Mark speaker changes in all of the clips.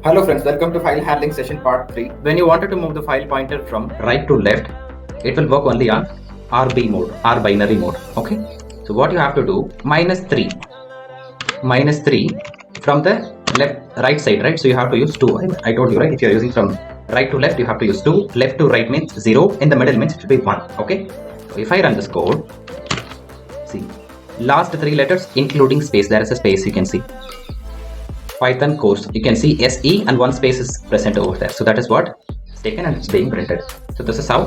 Speaker 1: Hello friends, welcome to file handling session part 3. When you wanted to move the file pointer from right to left, it will work only on RB mode, R binary mode. Okay. So what you have to do, -3 from the right side, right? So you have to use 2. I told you, right? If you are using from right to left, you have to use 2. Left to right means 0. In the middle means it should be 1. Okay. So if I run this code, see, last 3 letters including space. There is a space, you can see. Python course, you can see SE and 1 space is present over there. So that is what is taken and it's being printed. So this is how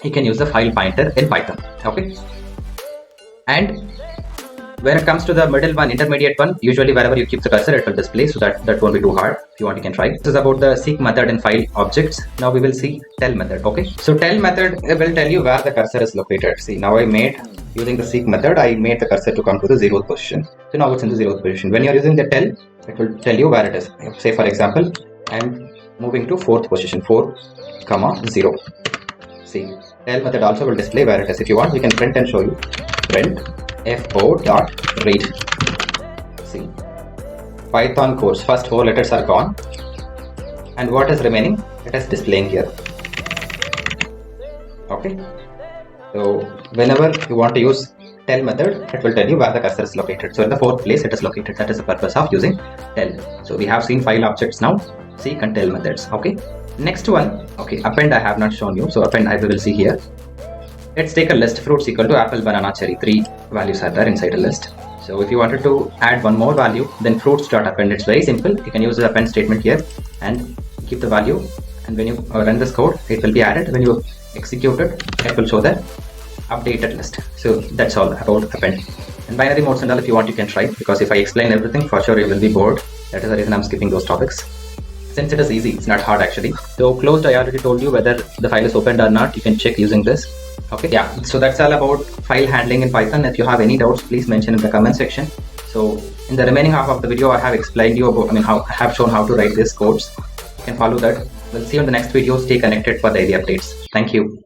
Speaker 1: you can use the file pointer in Python. Okay. And when it comes to the middle one, intermediate one, usually wherever you keep the cursor, it will display. So that won't be too hard. If you want, you can try. This is about the seek method in file objects. Now we will see tell method. Okay. So tell method will tell you where the cursor is located. See, now I made, using the seek method, I made the cursor to come to the 0th position. So now it's in the 0th position. When you are using the tell, it will tell you where it is. Say for example, I'm moving to 4th position, 4, 0. See, tell method also will display where it is. If you want, we can print and show you. Print fo.read. See, Python course, first 4 letters are gone, and what is remaining, it is displaying here. Okay. So whenever you want to use tell method, it will tell you where the cursor is located. So in the 4th place it is located. That is the purpose of using tell. So we have seen file objects now, seek and tell methods. Okay. Next one, okay, append I have not shown you. So append I will see here. Let's take a list. Fruits equal to apple, banana, cherry. 3 values are there inside a list. So if you wanted to add one more value, then fruits.append. It's very simple. You can use the append statement here and keep the value. And when you run this code, it will be added. When you execute it, it will show the updated list. So that's all about append. And binary modes and all, if you want, you can try, because if I explain everything, for sure you will be bored. That is the reason I'm skipping those topics. Since it is easy, it's not hard actually. So closed, I already told you whether the file is opened or not. You can check using this. Okay, yeah. So that's all about file handling in Python. If you have any doubts, please mention in the comment section. So in the remaining half of the video, I have explained you about, I have shown how to write these codes. You can follow that. We'll see you in the next video. Stay connected for daily updates. Thank you.